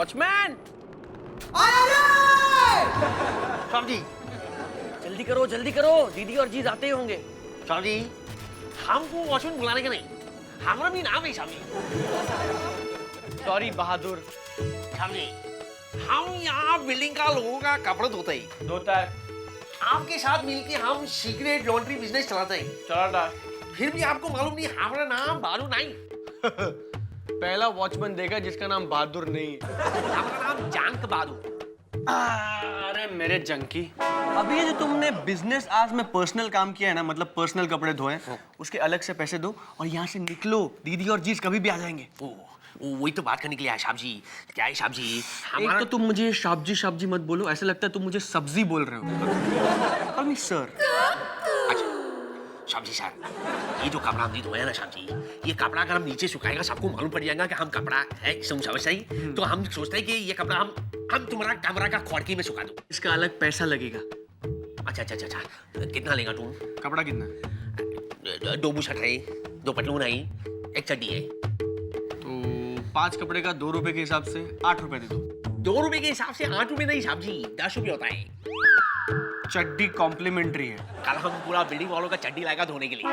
Watchman! साहब जी, जल्दी करो, दीदी और जीज आते ही होंगे। साहब जी, हमको वॉचमैन बुलाने का नहीं, हमारा भी नाम है साहब जी। सॉरी बहादुर। साहब जी, हम यहाँ बिल्डिंग का लोगों का कपड़ा धोते हैं। धोता है, आपके साथ मिलके हम सीक्रेट लॉन्ड्री बिजनेस चलाते हैं। चलाता। फिर भी आपको मालूम नहीं हमारा नाम बालू नहीं, पहला वॉचमैन देखा जिसका नाम बहादुर नहीं है। हमारा नाम जानक बहादुर। अरे मेरे जंकी, अभी ये जो तुमने बिजनेस आज में पर्सनल काम किया है ना, मतलब पर्सनल कपड़े धोए, उसके अलग से पैसे दो और यहाँ से निकलो। दीदी और जीज कभी भी आ जाएंगे। वही तो बात करने के लिए आया साहब जी। क्या है साहब जी, एक तो तुम मुझे शाबजी मत बोलो, ऐसा लगता है तुम मुझे सब्जी बोल रहे हो। कॉल मी सर। साहब जी सर, ये जो कपड़ा हमने धोया ना साहब जी, ये कपड़ा अगर हम नीचे सुखाएगा सबको मालूम पड़ जाएगा कि हम कपड़ा है, समझ सही। तो हम सोचते हैं कि ये कपड़ा हम तुम्हारा कमरा का खोड़की में सुखा दो। इसका अलग पैसा लगेगा। अच्छा, कितना लेगा तुम? कपड़ा कितना? 2 बुशर्ट है, 2 पतलून है, 1 चड्डी है। तो 5 कपड़े का 2 रुपए के हिसाब से 8 रुपए दे दो। 2 रुपए के हिसाब से 8 रुपए नहीं साहब जी, 10 रुपए होता है। चड्डी कॉम्प्लीमेंट्री है। कल हम पूरा बिल्डिंग वालों का चड्डी लाएगा धोने के लिए।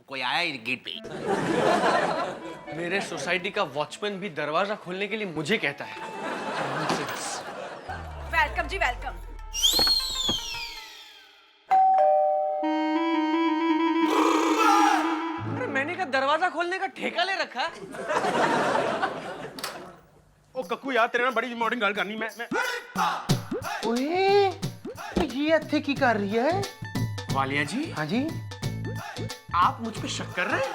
कोई आया है गेट पे? मेरे सोसाइटी का वॉचमैन भी दरवाजा खोलने के लिए मुझे कहता है। वेलकम जी, वेलकम। अरे मैंने का दरवाजा खोलने का ठेका ले रखा है। ओ कक्कू यार, तेरे ਨਾਲ बड़ी इंपॉर्टेंट गल करनी मैं ओए, तो ये ਇੱਥੇ ਕੀ कर रही है? वालिया जी, हाँ जी, आप मुझ पे शक कर रहे हैं?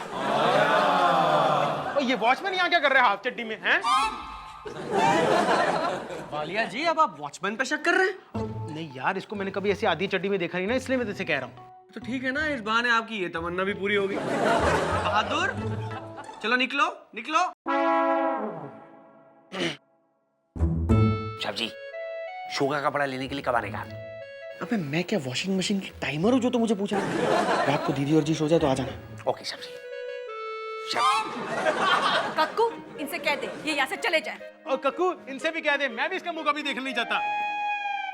ओ ये वॉचमैन यहाँ क्या कर रहा है हाफ चड्डी में हैं? वालिया जी, अब आप वॉचमैन पे शक कर रहे हैं? नहीं यार, इसको मैंने कभी ऐसी आधी चड्डी में देखा नहीं ना, इसलिए मैं तुझसे कह रहा हूँ। तो ठीक है ना, इस बहाने आपकी ये तमन्ना भी पूरी होगी। बहादुर, चलो निकलो निकलो। साहब जी, शो का कपड़ा लेने के लिए कब आने का? अबे मैं क्या वॉशिंग मशीन की टाइमर हूँ जो तो मुझे पूछा? रात को दीदी और जी सो जाए तो आ जाना। ओके साहब जी। साहब कक्कू, इनसे कह दे ये यहाँ से चले जाए। और कक्कू, इनसे भी कह दे, मैं भी इसका मुंह कभी देखना नहीं चाहता।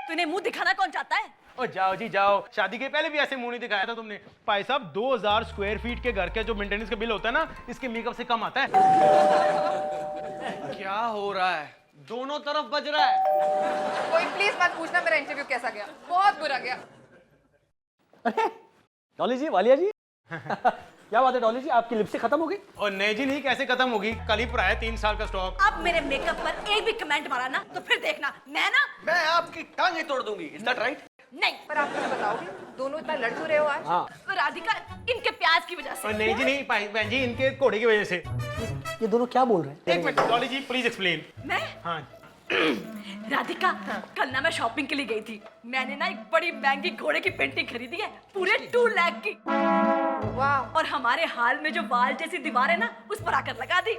तूने मुंह दिखाना कौन चाहता है? ओ जाओ जी जाओ, शादी के पहले भी ऐसे मुंह नहीं दिखाया था तुमने। भाई साहब, 2000 स्क्वायर फीट के घर के जो मेंटेनेंस का बिल होता है ना, इसके मेकअप से कम आता है। क्या हो रहा है? दोनों तरफ बज रहा है। कोई प्लीज मत पूछना मेरा इंटरव्यू कैसा गया, बहुत बुरा गया। डॉली जी, वालिया जी क्या बात है डॉली जी, आपकी लिपस्टिक खत्म हो गई? और नहीं जी नहीं, कैसे खत्म होगी? कल ही पर आया 3 साल का स्टॉक। अब मेरे मेकअप पर एक भी कमेंट मारा ना तो फिर देखना मैं आपकी टांगें तोड़ दूंगी। Is that right? नहीं। पर आप मुझे बताओगे, दोनों इतना लड़ क्यों रहे हो आज? हाँ, राधिका, इनके प्याज की वजह और से। नहीं जी नहीं, बहन जी, इनके घोड़े की वजह से। ये दोनों क्या बोल रहे हैं? एक minute Dolly ji, please explain. मैं हाँ, राधिका, कल ना मैं शॉपिंग के लिए गई थी। मैंने ना एक बड़ी महंगी घोड़े की पेंटिंग खरीदी है, पूरे 2 लाख की। वाह। और हमारे हाल में जो वाल जैसी दीवार है ना, उस पर आकर लगा दी।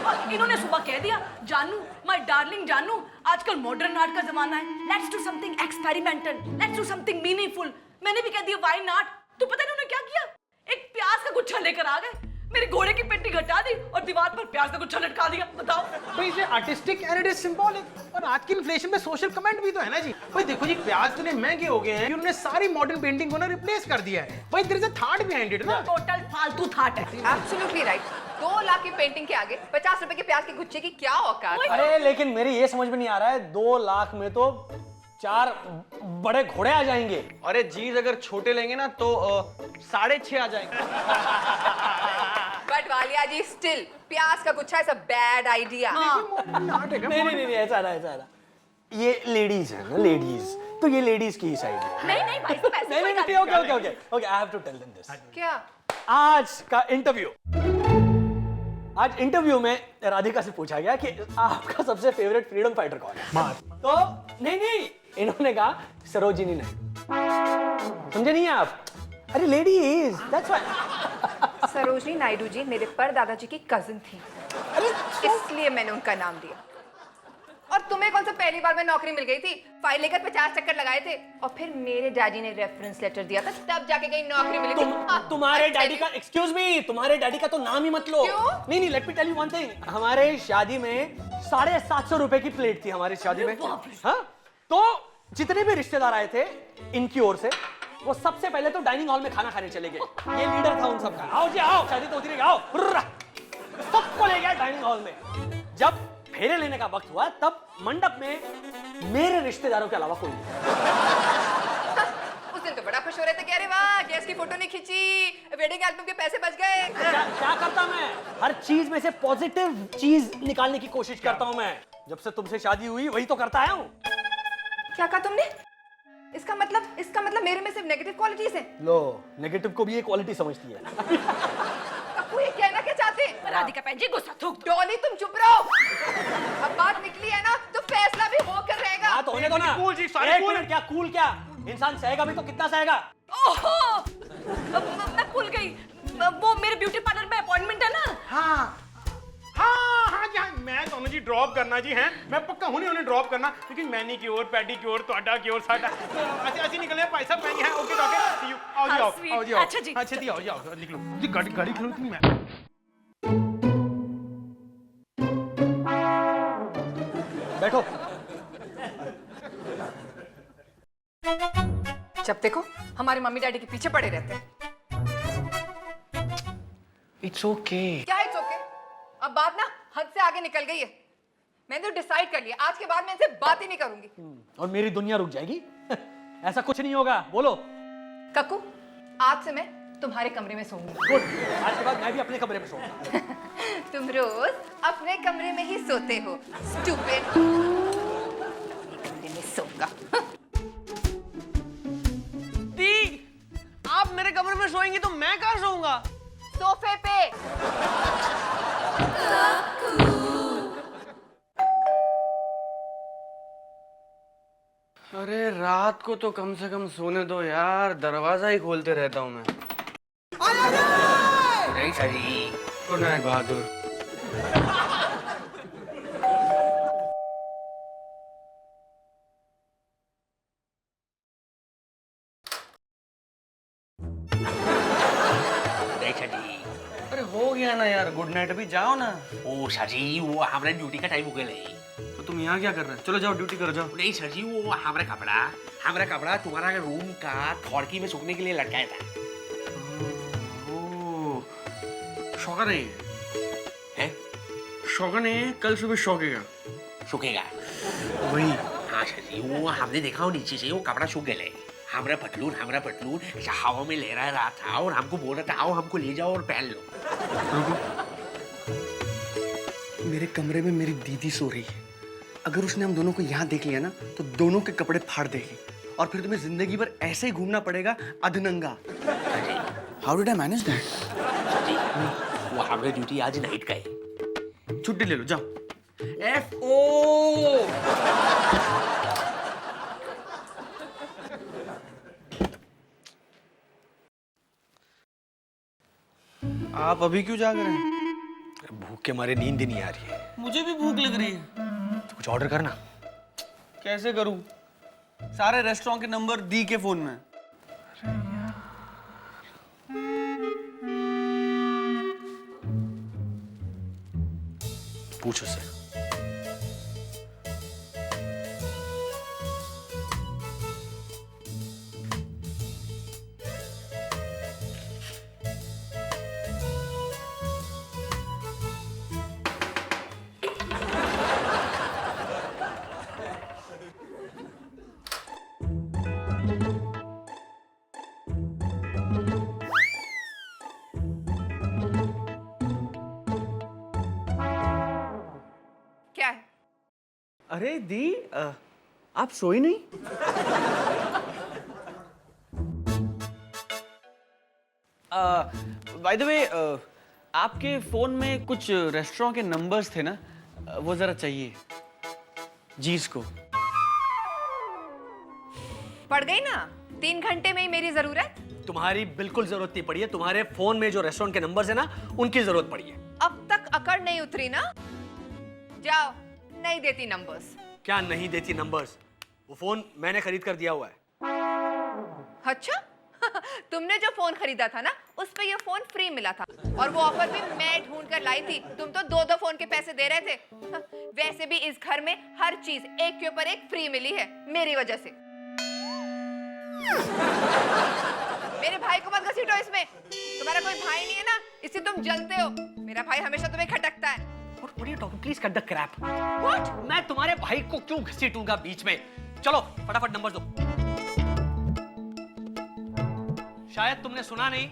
और इन्होंने सुबह कह दिया, जानू, माय डार्लिंग जानू, आजकल मॉडर्न आर्ट का जमाना है, let's do something experimental, let's do something meaningful. मैंने भी कह दिया व्हाई नॉट। तो पता है इन्होंने क्या किया? एक प्याज का गुच्छा लेकर आ गए, मेरे घोड़े की पेंटिंग हटा दी और दीवार पर प्याज का गुच्छा लटका दिया। बताओ। भाई इसे artistic and it is symbolic. और आज की इन्फ्लेशन में सोशल कमेंट भी तो है ना जी। भाई देखो जी, प्याज इतने महंगे हो गए हैं कि उन्होंने सारी मॉडर्न पेंटिंग को ना रिप्लेस कर दिया है। भाई there is a thought behind it ना। टोटल फालतू थाट है। Absolutely right. 2 लाख की पेंटिंग के आगे 50 रुपए के प्याज के गुच्छे की क्या औकात? अरे लेकिन मेरी ये समझ में नहीं आ रहा है, 2 लाख में तो 4 बड़े घोड़े आ जाएंगे। अरे जीज अगर छोटे लेंगे ना तो 6.5 आ जाएंगे। बट वालिया जी, स्टिल प्याज का गुच्छा इज अ बैड आइडिया। नहीं ऐसा ना। ये लेडीज है ना, लेडीज तो ये लेडीज की ही साइड है। नहीं भाई साहब, ऐसे कोई बात okay I have to tell them this. क्या? आज इंटरव्यू में राधिका से पूछा गया कि आपका सबसे फेवरेट फ्रीडम फाइटर कौन है? तो नहीं, इन्होंने कहा सरोजिनी नायडू। समझे नहीं आप? अरे ladies, that's why. Sarojini Naidu ji मेरे परदादा जी की कजिन थी, इसलिए मैंने उनका नाम दिया। और तुम्हें कौन सा पहली बार में नौकरी मिल गई थी? फाइल लेकर 50 चक्कर लगाए थे और फिर मेरे डैडी ने रेफरेंस लेटर दिया था, तब जाके कहीं नौकरी मिली थी। तुम्हारे डैडी का, एक्सक्यूज मी, तुम्हारे डैडी का तो नाम ही मत लो। क्यों? नहीं, let me tell you one thing. हमारे शादी में 750 रुपए की प्लेट थी हमारी शादी में। हाँ, तो जितने भी रिश्तेदार आए थे इनकी ओर से, वो सबसे पहले तो डाइनिंग हॉल में खाना खाने चले गए। ये लीडर था उन सबका। आओ जी आओ, शादी तो होती रही, आओ। सबको ले गया डाइनिंग हॉल में। जब फेरे लेने का वक्त हुआ तब मंडप में मेरे रिश्तेदारों के अलावा कोई नहीं। उस दिन तो बड़ा खुश हो रहे थे कि अरे वाह, गैस की फोटो नहीं खींची, वेडिंग एल्बम के पैसे बच गए। क्या करता मैं? हर चीज में से पॉजिटिव चीज निकालने की कोशिश करता हूं मैं। जब से तुमसे शादी हुई वही तो करता आया हूं। क्या कहा तुमने? इसका मतलब मेरे में सिर्फ नेगेटिव क्वालिटीज हैं। लो, नेगेटिव को भी ये क्वालिटी समझती है। कप्पू ये कहना क्या चाहते हैं? राधिका बहन जी गुस्सा थूक दो। डॉली तुम चुप रहो। अब बात निकली है ना तो फैसला भी होकर रहेगा। हाँ तो होने दो ना। कूल जी, सारे एक कूल। मिनट, क्या कूल क्या? इंसान सहेगा भी तो कितना सहेगा? ओहो, मैं भूल गई, वो मेरे ब्यूटी पार्लर में अपॉइंटमेंट है ना। हाँ हाँ हाँ जी, हाँ मैं दोनों जी ड्रॉप करना जी हैं। मैं पक्का हुने उन्हें ड्रॉप करना, लेकिन मैनी की ओर, पैडी की ओर, तोड़ा की ओर, साडा ऐसे निकले भाई साहब। मैं यहाँ ओके डॉके, सी यू। आओ जी, हाँ, आओ sweet। आओ जी, आओ। अच्छा जी, हाँ छेती आओ जी, आओ निकलो जी। गाड़ी खड़ी थी मैं। बैठो। जब देखो हमारे मम्मी डैडी के पीछे पड़े रहते हैं। It's okay. क्या है ओके? अब बात ना हद से आगे निकल गई है। मैंने तो डिसाइड कर लिया, आज के बाद मैं इनसे बात ही नहीं करूंगी। और मेरी दुनिया रुक जाएगी। ऐसा कुछ नहीं होगा, बोलो। कक्कू, आज से मैं तुम्हारे कमरे में सोऊंगी। गुड, आज के बाद मैं भी अपने कमरे में सोऊंगा। तुम रोज अपने कमरे में ही सोते हो, स्टूपिड। कमरे में सोऊंगा। दी, आप मेरे कमरे में सोएंगी तो मैं कहाँ सोऊंगा? सोफे पे। अरे रात को तो कम से कम सोने दो यार, दरवाजा ही खोलते रहता हूँ मैं। नहीं सही। गुड नाइट बहादुर। नहीं सही। अरे हो गया ना यार, गुड नाइट, अभी जाओ ना। ओ सजी, वो हमारे ड्यूटी का टाइम हो गया नहीं। तो तुम यहाँ क्या कर रहे हो? चलो जाओ, ड्यूटी करो जाओ। नहीं सजी, वो हमारा कपड़ा तुम्हारा रूम का खिड़की में सूखने के लिए लटकाया था। शौका नहीं है? शौका नहीं है, कल सुबह शौकेगा। सूखेगा वही। हाँ सजी, वो हमने देखा, वो नीचे से वो कपड़ा सूख गए। हमारा पतलून ऐसा हवा में लहरा रहा था और हमको बोल रहा था आओ हमको ले जाओ और पहन लो। रुको, मेरे कमरे में मेरी दीदी सो रही है। अगर उसने हम दोनों को यहाँ देख लिया ना तो दोनों के कपड़े फाड़ देगी और फिर तुम्हें जिंदगी भर ऐसे ही घूमना पड़ेगा अधनंगा। How did I manage that? सजी, वो हमारा ड्यूटी आज नाइट का है। छुट्टी ले लो, जाओ। FO। आप अभी क्यों जाग रहे हैं? भूख के मारे नींद ही नहीं आ रही है। मुझे भी भूख लग रही है। तो कुछ ऑर्डर करना। कैसे करूं? सारे रेस्टोरेंट के नंबर दी के फोन में। पूछ उससे। क्या है? अरे दी, आप सोई नहीं? बाय द वे, आपके फोन में कुछ रेस्टोरेंट के नंबर्स थे ना, वो जरा चाहिए जीस को। पड़ गई ना 3 घंटे में ही मेरी जरूरत। तुम्हारी बिल्कुल जरूरत नहीं पड़ी है। तुम्हारे फोन में जो रेस्टोरेंट के नंबर्स है ना, उनकी जरूरत पड़ी है। अब तक अकड़ नहीं उतरी ना? जाओ नहीं देती नंबर्स। क्या नहीं देती नंबर्स? वो फोन मैंने खरीद कर दिया हुआ है। अच्छा तुमने जो फोन खरीदा था ना, उस पे ये फोन फ्री मिला था, और वो ऑफर भी मैं ढूंढ कर लाई थी। तुम तो दो दो फोन के पैसे दे रहे थे। वैसे भी इस घर में हर चीज एक के ऊपर एक फ्री मिली है मेरी वजह से। मेरे भाई को मत घसीटो इसमें। तुम्हारा कोई भाई नहीं है ना, इससे तुम जलते हो। मेरा भाई हमेशा तुम्हें खटकता है। What are you talking? Please cut the crap. What? मैं तुम्हारे भाई को क्यों घसीटूंगा बीच में? चलो फटाफट नंबर दो। शायद तुमने सुना नहीं,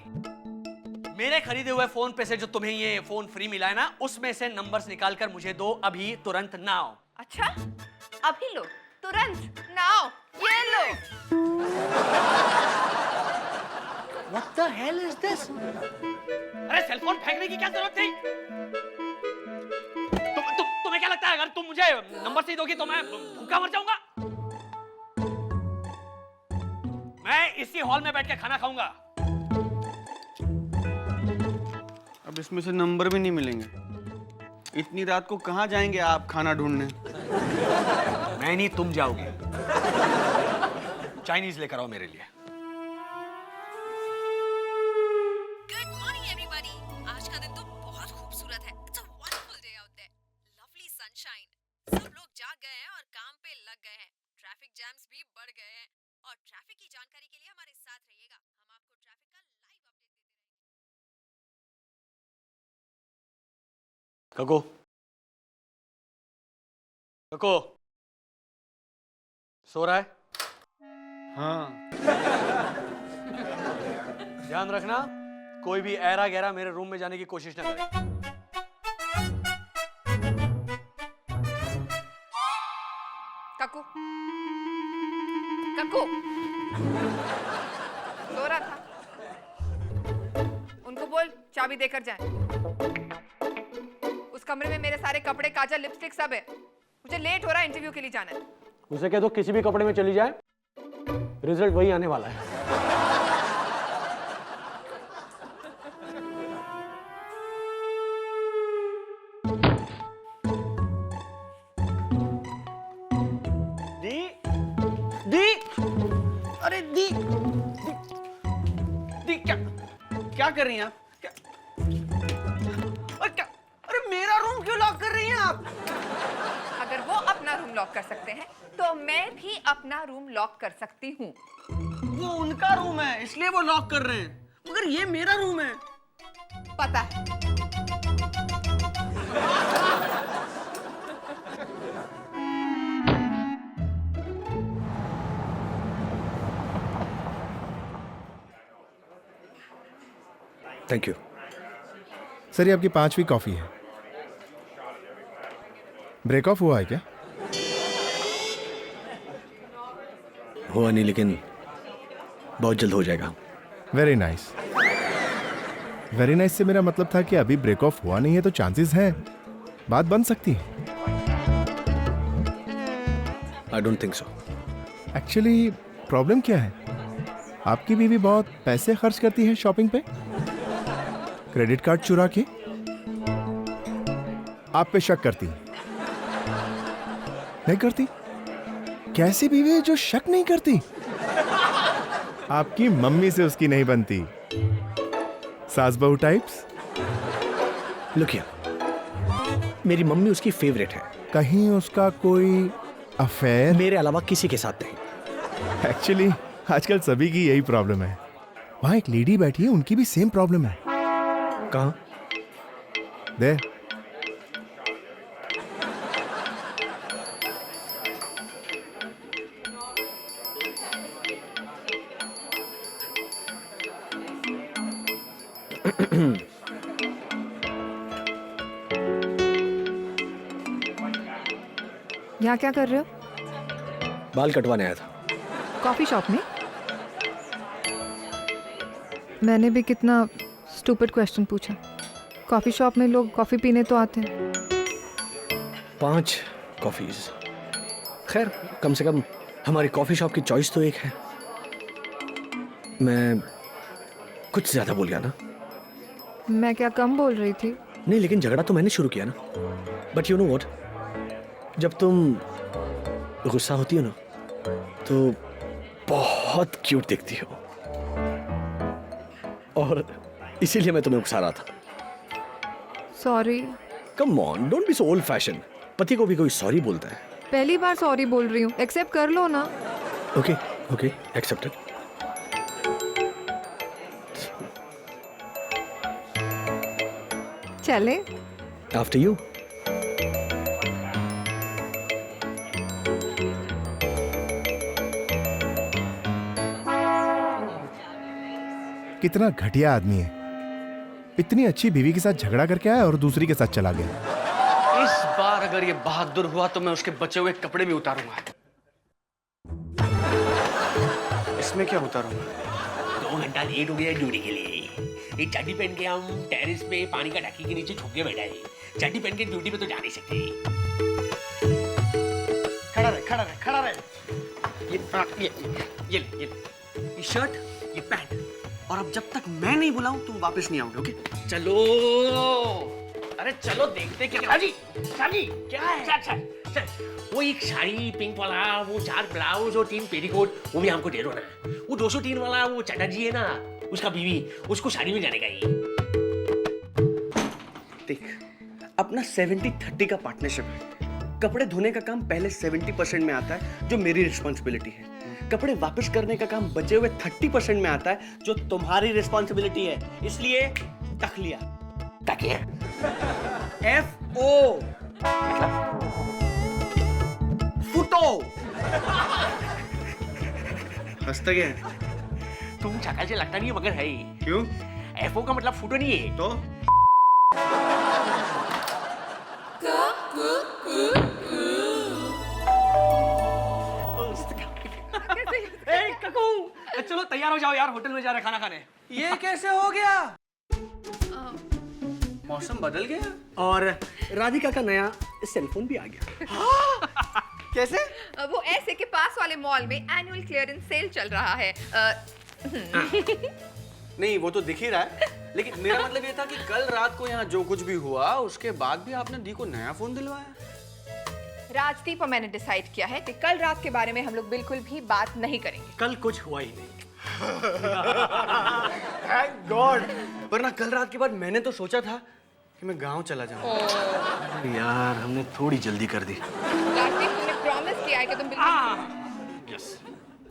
मेरे खरीदे हुए फोन पे से जो तुम्हें ये फोन फ्री मिला है ना, उसमें से नंबर्स निकाल कर मुझे दो अभी, तुरंत नाउ। अच्छा अभी लो, तुरंत नाउ, ये लो। What the hell is this? अरे सेलफोन फेंकने की क्या जरूरत थी? तुम्हें क्या लगता है अगर तुम मुझे नंबर नहीं दोगी तो मैं भूखा मर जाऊंगा? मैं इसी हॉल में बैठ के खाना खाऊंगा। अब इसमें से नंबर भी नहीं मिलेंगे। इतनी रात को कहाँ जाएंगे आप खाना ढूंढने? मैं नहीं, तुम जाओगे। चाइनीज लेकर आओ मेरे लिए। Good morning everybody. आज का दिन तो बहुत खूबसूरत है। It's a wonderful day out there. Lovely sunshine. सब लोग जाग गए हैं और काम पे लग गए हैं। ट्रैफिक जैम्स भी बढ़ गए हैं। और ट्रैफिक की जानकारी के लिए हमारे साथ रहिएगा। हम आपको ट्रैफिक का लाइव अपडेट देते रहेंगे। कको, कको, सो रहा है? हाँ। ध्यान रखना, कोई भी ऐरा गहरा मेरे रूम में जाने की कोशिश ना करे। कक्कू, कक्कू सो रहा था। उनको बोल चाबी देकर जाएं। उस कमरे में मेरे सारे कपड़े, काजल, लिपस्टिक सब है। मुझे लेट हो रहा है, इंटरव्यू के लिए जाना है। उसे कह दो किसी भी कपड़े में चली जाए, रिजल्ट वही आने वाला है। दी, दी, अरे दी, दी, दी क्या कर रही हैं आप? क्या? अरे मेरा रूम क्यों लॉक कर रही हैं आप? अगर वो अपना रूम लॉक कर सकते हैं तो मैं भी अपना रूम लॉक कर सकती हूँ। वो उनका रूम है इसलिए वो लॉक कर रहे हैं, मगर ये मेरा रूम है। पता है। Thank you sir. ये आपकी 5वीं कॉफी है। ब्रेक ऑफ हुआ है क्या? हुआ नहीं, लेकिन बहुत जल्द हो जाएगा। Very nice. वेरी नाइस से मेरा मतलब था कि अभी ब्रेक ऑफ हुआ नहीं है तो चांसेस हैं, बात बन सकती है। I don't think so. Actually problem क्या है? आपकी बीवी बहुत पैसे खर्च करती है शॉपिंग पे, क्रेडिट कार्ड चुरा के। आप पे शक करती है? नहीं करती? कैसी बीवी है जो शक नहीं करती? आपकी मम्मी से उसकी नहीं बनती। सास बहू टाइप्स। लुक हियर, मेरी मम्मी उसकी फेवरेट है। कहीं उसका कोई अफेयर? मेरे अलावा किसी के साथ नहीं। एक्चुअली आजकल सभी की यही प्रॉब्लम है। वहां एक लेडी बैठी है, उनकी भी सेम प्रॉब्लम है। कहाँ? दे। यहाँ क्या कर रहे हो? बाल कटवाने आया था। कॉफी शॉप में? मैंने भी कितना स्टूपिड क्वेश्चन पूछा। कॉफी शॉप में लोग कॉफी पीने तो आते हैं। 5 कॉफीज। खैर, कम से कम हमारी कॉफी शॉप की चॉइस तो एक है। मैं कुछ ज्यादा बोल गया ना? मैं क्या कम बोल रही थी? नहीं, लेकिन झगड़ा तो मैंने शुरू किया ना। बट यू नो व्हाट, जब तुम गुस्सा होती हो ना तो बहुत क्यूट दिखती हो, और इसीलिए मैं तुम्हें उकसा रहा था। Sorry. Come on, don't be so old fashion. पति को भी कोई सॉरी बोलता है। पहली बार सॉरी बोल रही हूँ, एक्सेप्ट कर लो ना। Okay okay, accepted. चले। After you. कितना घटिया आदमी है, इतनी अच्छी बीवी के साथ झगड़ा करके आया और दूसरी के साथ चला गया। इस बार अगर ये बहादुर हुआ तो मैं उसके बचे हुए कपड़े भी उतारूंगा। इसमें क्या उतारूंगा? 2 घंटा लेट हो गया ड्यूटी के लिए। ये चड्डी पहन के हम टेरेस पे पानी का टंकी के नीचे छुप के बैठा है। चड्डी पहन के ड्यूटी पे तो जा नहीं सकते। खड़ा रहे, खड़ा रहे, खड़ा रहे। ये शर्ट, ये पैंट, और अब जब तक मैं नहीं बुलाऊं तुम वापस नहीं आओगे। ओके? चलो, अरे चलो देखते क्या। शाजी, शाजी, क्या है? चल चल चल। वो एक साड़ी पिंक वाला, वो 4 ब्लाउज और 3 पेटीकोट, वो भी हमको दे दो ना। वो 203 वाला वो चटर्जी है ना, उसका बीवी, उसको साड़ी में जाने का ही। देख, अपना 70-30 का पार्टनरशिप है। कपड़े धोने का काम पहले 70% में आता है, जो मेरी रिस्पॉन्सिबिलिटी है। कपड़े वापस करने का काम बचे हुए 30% में आता है, जो तुम्हारी रिस्पॉन्सिबिलिटी है। इसलिए तखलिया। तकिया? FO फुटो। हंसता क्या है? तुम शक्ल से लगता नहीं है मगर है ही। क्यों? FO का मतलब फुटो नहीं है। तो चलो तैयार हो जाओ यार, होटल में जा रहे खाना खाने। ये कैसे हो गया? मौसम बदल गया और राधिका का नया सेलफोन भी आ गया। कैसे? वो ऐसे के पास वाले मॉल में एनुअल क्लियरेंस सेल चल रहा है। नहीं, वो तो दिख ही रहा है, लेकिन मेरा मतलब ये था कि कल रात को यहाँ जो कुछ भी हुआ उसके बाद भी आपने दी को नया फोन दिलवाया। राजदीप और मैंने डिसाइड किया है कि कल रात के बारे में हम लोग बिल्कुल भी बात नहीं करेंगे। कल कुछ हुआ ही नहीं। Thank God. वरना कल रात के बाद मैंने तो सोचा था कि मैं गांव चला जाऊं। यार हमने थोड़ी जल्दी कर दी। राजदीप, तुमने प्रॉमिस किया है कि तुम बिल्कुल। यस,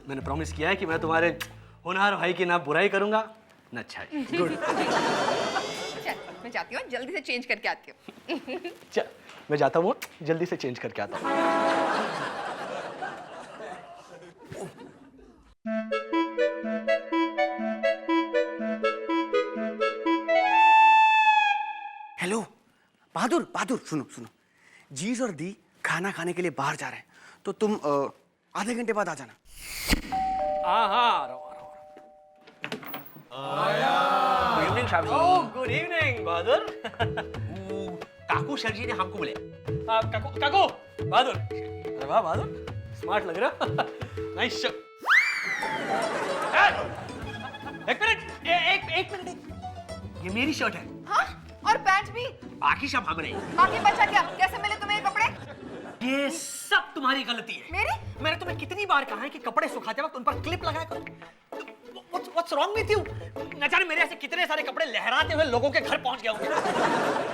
मैंने प्रॉमिस किया है कि मैं तुम्हारे होनहार भाई की ना बुराई करूंगा ना अच्छाई। गुड। चल, मैं जाती हूँ, जल्दी से चेंज करके आती हूँ। चल मैं जाता हूँ, जल्दी से चेंज करके आता हूँ। हेलो बहादुर, बहादुर सुनो सुनो। जीज और दी खाना खाने के लिए बाहर जा रहे हैं, तो तुम आधे घंटे बाद आ जाना। गुड इवनिंग शाबी। Oh good evening Bahadur. काकू सर जी ने हमको बुलाया। काकू, काकू बहादुर। अरे वाह बहादुर, स्मार्ट लग रहा। Nice show. एक मिनट, ये मेरी शर्ट है। हाँ, और पैंट भी। बाकी सब हमने। बाकी बचा क्या? कैसे मिले तुम्हें ये कपड़े? ये सब तुम्हारी गलती है। मेरी? मैंने तुम्हें कितनी बार कहा है कि कपड़े सुखाते वक्त उन पर क्लिप लगाया करो। What's wrong with you? न जाने मेरे ऐसे कितने सारे कपड़े लहराते हुए लोगों के घर पहुंच गए होंगे।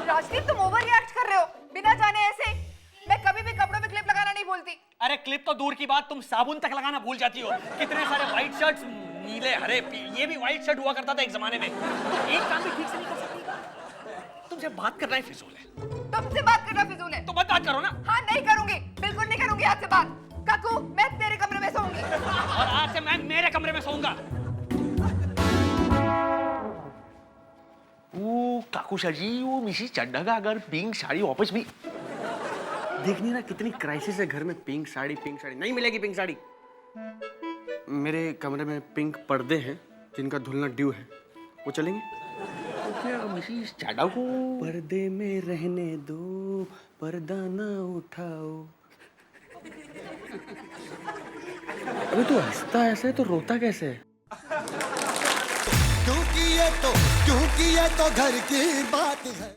राजदीप, तुम ओवर रिएक्ट कर रहे हो बिना जाने ऐसे। मैं कभी भी कपड़ों में क्लिप लगाना नहीं भूलती। अरे क्लिप तो दूर की बात, तुम साबुन तक लगाना भूल जाती हो। कितने सारे व्हाइट शर्ट्स, नीले हरे, ये भी व्हाइट शर्ट हुआ करता था एक जमाने में। तुम एक काम भी ठीक से नहीं कर सकती। तुमसे बात करना ही फिजूल है। तुमसे बात करना फिजूल है? तो मत बात करो ना। हाँ, नहीं करूंगी, बिल्कुल नहीं करूंगी आज से बात। काकू, मैं तेरे कमरे में सोऊंगी। और आज से मैं मेरे कमरे में सोऊंगा। वो काकू सर जी, वो मिसिस चड्डा का अगर पिंक साड़ी वापस भी। देख नहीं रहा कितनी क्राइसिस है घर में। पिंक साड़ी नहीं मिलेगी। पिंक साड़ी मेरे कमरे में पिंक पर्दे हैं जिनका धुलना ड्यू है, वो चलेंगे? क्या मिसिस चड्डा को पर्दे में रहने दो, पर्दा ना उठाओ। अबे तू हंसता ऐसे तो रोता कैसे है? क्योंकि ये तो घर की बात है।